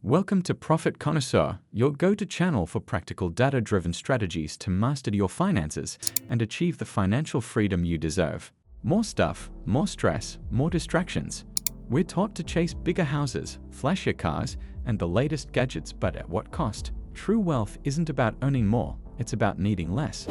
Welcome to Profit Connoisseur, your go-to channel for practical data-driven strategies to master your finances and achieve the financial freedom you deserve. More stuff, more stress, more distractions. We're taught to chase bigger houses, flashier cars, and the latest gadgets, but at what cost? True wealth isn't about owning more, it's about needing less.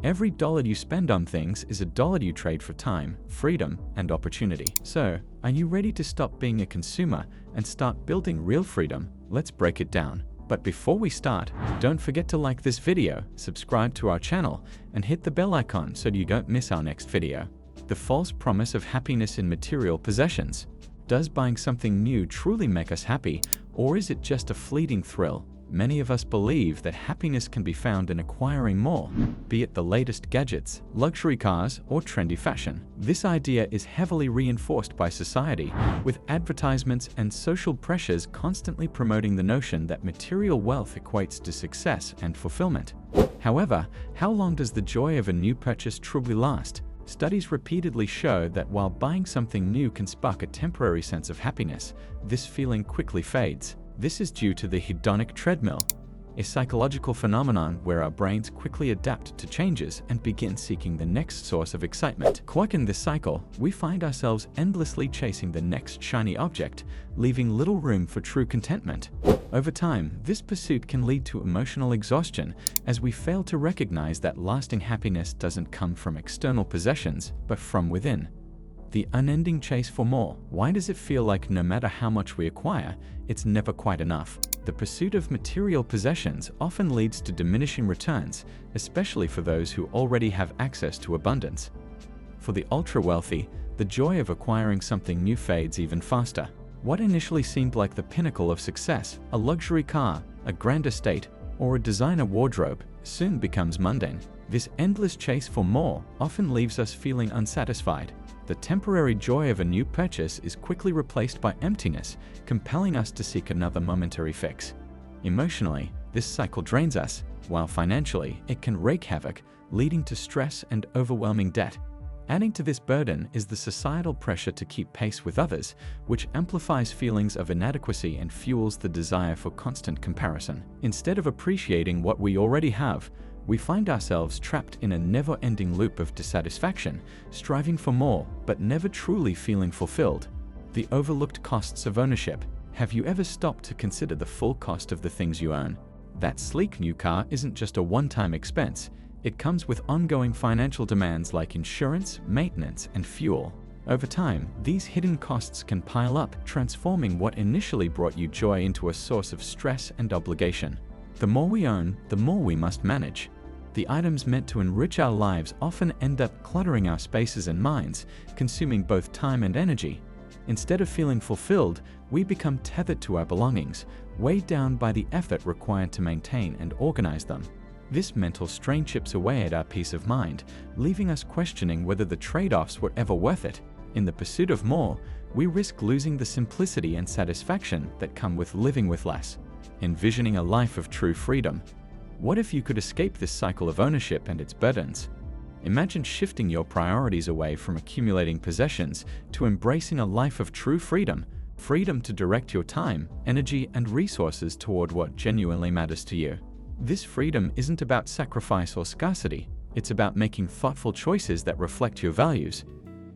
Every dollar you spend on things is a dollar you trade for time, freedom, and opportunity. So, are you ready to stop being a consumer and start building real freedom? Let's break it down. But before we start, don't forget to like this video, subscribe to our channel, and hit the bell icon so you don't miss our next video. The false promise of happiness in material possessions. Does buying something new truly make us happy, or is it just a fleeting thrill? Many of us believe that happiness can be found in acquiring more, be it the latest gadgets, luxury cars, or trendy fashion. This idea is heavily reinforced by society, with advertisements and social pressures constantly promoting the notion that material wealth equates to success and fulfillment. However, how long does the joy of a new purchase truly last? Studies repeatedly show that while buying something new can spark a temporary sense of happiness, this feeling quickly fades. This is due to the hedonic treadmill, a psychological phenomenon where our brains quickly adapt to changes and begin seeking the next source of excitement. Caught in this cycle, we find ourselves endlessly chasing the next shiny object, leaving little room for true contentment. Over time, this pursuit can lead to emotional exhaustion as we fail to recognize that lasting happiness doesn't come from external possessions, but from within. The unending chase for more. Why does it feel like no matter how much we acquire, it's never quite enough? The pursuit of material possessions often leads to diminishing returns, especially for those who already have access to abundance. For the ultra-wealthy, the joy of acquiring something new fades even faster. What initially seemed like the pinnacle of success, a luxury car, a grand estate, or a designer wardrobe, soon becomes mundane. This endless chase for more often leaves us feeling unsatisfied. The temporary joy of a new purchase is quickly replaced by emptiness, compelling us to seek another momentary fix. Emotionally, this cycle drains us, while financially, it can wreak havoc, leading to stress and overwhelming debt. Adding to this burden is the societal pressure to keep pace with others, which amplifies feelings of inadequacy and fuels the desire for constant comparison. Instead of appreciating what we already have, we find ourselves trapped in a never-ending loop of dissatisfaction, striving for more, but never truly feeling fulfilled. The overlooked costs of ownership. Have you ever stopped to consider the full cost of the things you own? That sleek new car isn't just a one-time expense. It comes with ongoing financial demands like insurance, maintenance, and fuel. Over time, these hidden costs can pile up, transforming what initially brought you joy into a source of stress and obligation. The more we own, the more we must manage. The items meant to enrich our lives often end up cluttering our spaces and minds, consuming both time and energy. Instead of feeling fulfilled, we become tethered to our belongings, weighed down by the effort required to maintain and organize them. This mental strain chips away at our peace of mind, leaving us questioning whether the trade-offs were ever worth it. In the pursuit of more, we risk losing the simplicity and satisfaction that come with living with less. Envisioning a life of true freedom. What if you could escape this cycle of ownership and its burdens? Imagine shifting your priorities away from accumulating possessions to embracing a life of true freedom. Freedom to direct your time, energy, and resources toward what genuinely matters to you. This freedom isn't about sacrifice or scarcity. It's about making thoughtful choices that reflect your values.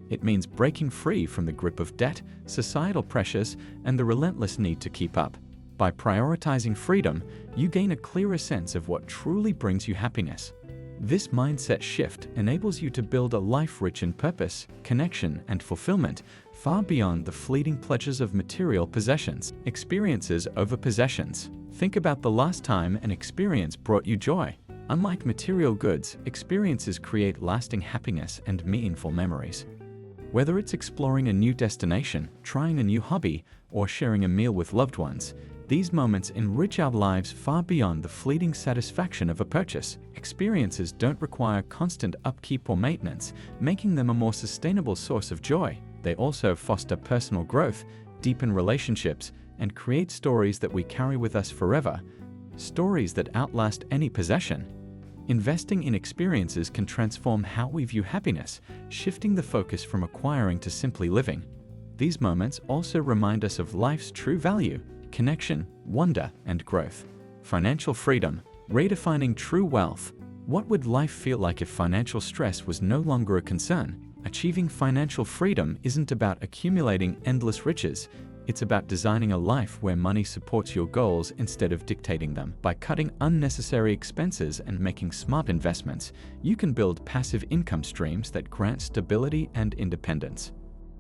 It means breaking free from the grip of debt, societal pressures, and the relentless need to keep up. By prioritizing freedom, you gain a clearer sense of what truly brings you happiness. This mindset shift enables you to build a life rich in purpose, connection, and fulfillment, far beyond the fleeting pleasures of material possessions. Experiences over possessions. Think about the last time an experience brought you joy. Unlike material goods, experiences create lasting happiness and meaningful memories. Whether it's exploring a new destination, trying a new hobby, or sharing a meal with loved ones, these moments enrich our lives far beyond the fleeting satisfaction of a purchase. Experiences don't require constant upkeep or maintenance, making them a more sustainable source of joy. They also foster personal growth, deepen relationships, and create stories that we carry with us forever. Stories that outlast any possession. Investing in experiences can transform how we view happiness, shifting the focus from acquiring to simply living. These moments also remind us of life's true value. connection, wonder, and growth. Financial freedom, redefining true wealth. What would life feel like if financial stress was no longer a concern? Achieving financial freedom isn't about accumulating endless riches. It's about designing a life where money supports your goals instead of dictating them. By cutting unnecessary expenses and making smart investments, you can build passive income streams that grant stability and independence.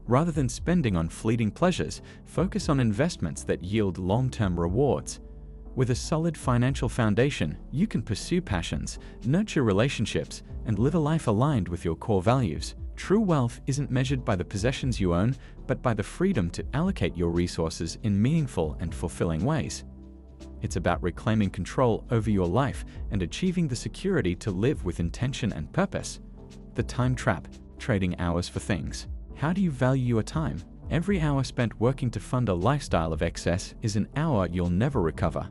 Rather than spending on fleeting pleasures, focus on investments that yield long-term rewards. With a solid financial foundation, you can pursue passions, nurture relationships, and live a life aligned with your core values. True wealth isn't measured by the possessions you own, but by the freedom to allocate your resources in meaningful and fulfilling ways. It's about reclaiming control over your life and achieving the security to live with intention and purpose. The time trap, trading hours for things. How do you value your time? Every hour spent working to fund a lifestyle of excess is an hour you'll never recover.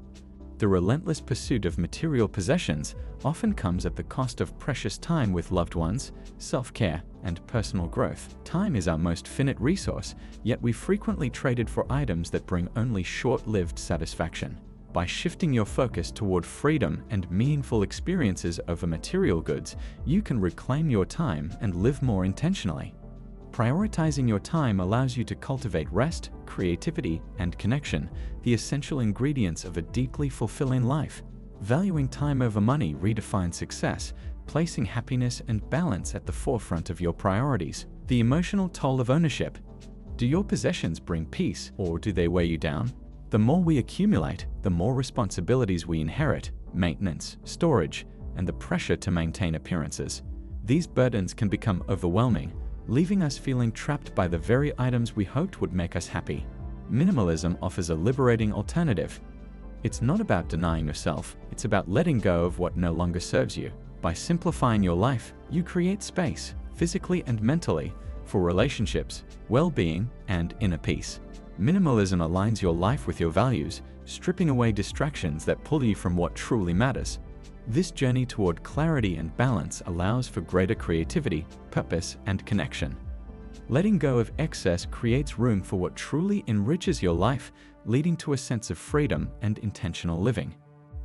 The relentless pursuit of material possessions often comes at the cost of precious time with loved ones, self-care, and personal growth. Time is our most finite resource, yet we frequently trade it for items that bring only short-lived satisfaction. By shifting your focus toward freedom and meaningful experiences over material goods, you can reclaim your time and live more intentionally. Prioritizing your time allows you to cultivate rest, creativity, and connection, the essential ingredients of a deeply fulfilling life. Valuing time over money redefines success, placing happiness and balance at the forefront of your priorities. The emotional toll of ownership. Do your possessions bring peace, or do they weigh you down? The more we accumulate, the more responsibilities we inherit: maintenance, storage, and the pressure to maintain appearances. These burdens can become overwhelming, leaving us feeling trapped by the very items we hoped would make us happy. Minimalism offers a liberating alternative. It's not about denying yourself, it's about letting go of what no longer serves you. By simplifying your life, you create space, physically and mentally, for relationships, well-being, and inner peace. Minimalism aligns your life with your values, stripping away distractions that pull you from what truly matters. This journey toward clarity and balance allows for greater creativity, purpose, and connection. Letting go of excess creates room for what truly enriches your life, leading to a sense of freedom and intentional living.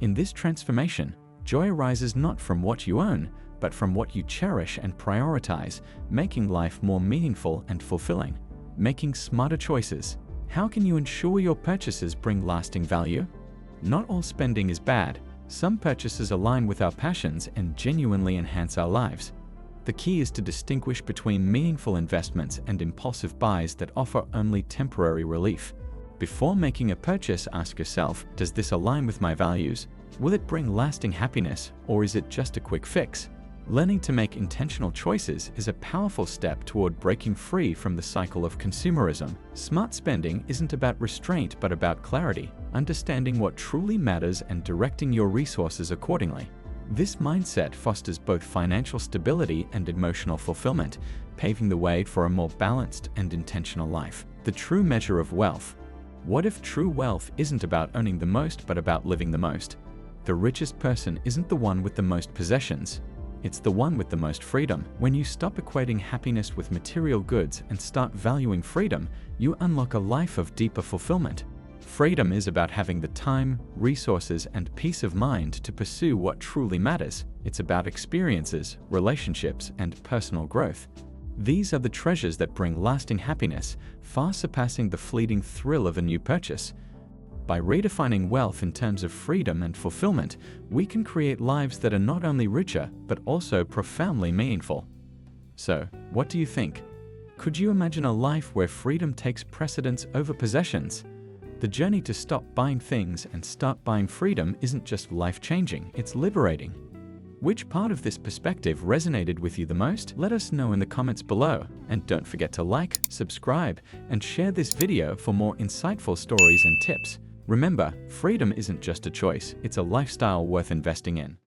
In this transformation, joy arises not from what you own, but from what you cherish and prioritize, making life more meaningful and fulfilling. Making smarter choices. How can you ensure your purchases bring lasting value? Not all spending is bad. Some purchases align with our passions and genuinely enhance our lives. The key is to distinguish between meaningful investments and impulsive buys that offer only temporary relief. Before making a purchase, ask yourself, does this align with my values? Will it bring lasting happiness, or is it just a quick fix? Learning to make intentional choices is a powerful step toward breaking free from the cycle of consumerism. Smart spending isn't about restraint but about clarity, understanding what truly matters and directing your resources accordingly. This mindset fosters both financial stability and emotional fulfillment, paving the way for a more balanced and intentional life. The true measure of wealth. What if true wealth isn't about owning the most but about living the most? The richest person isn't the one with the most possessions. It's the one with the most freedom. When you stop equating happiness with material goods and start valuing freedom, you unlock a life of deeper fulfillment. Freedom is about having the time, resources, and peace of mind to pursue what truly matters. It's about experiences, relationships, and personal growth. These are the treasures that bring lasting happiness, far surpassing the fleeting thrill of a new purchase. By redefining wealth in terms of freedom and fulfillment, we can create lives that are not only richer, but also profoundly meaningful. So, what do you think? Could you imagine a life where freedom takes precedence over possessions? The journey to stop buying things and start buying freedom isn't just life-changing, it's liberating. Which part of this perspective resonated with you the most? Let us know in the comments below. And don't forget to like, subscribe, and share this video for more insightful stories and tips. Remember, freedom isn't just a choice, it's a lifestyle worth investing in.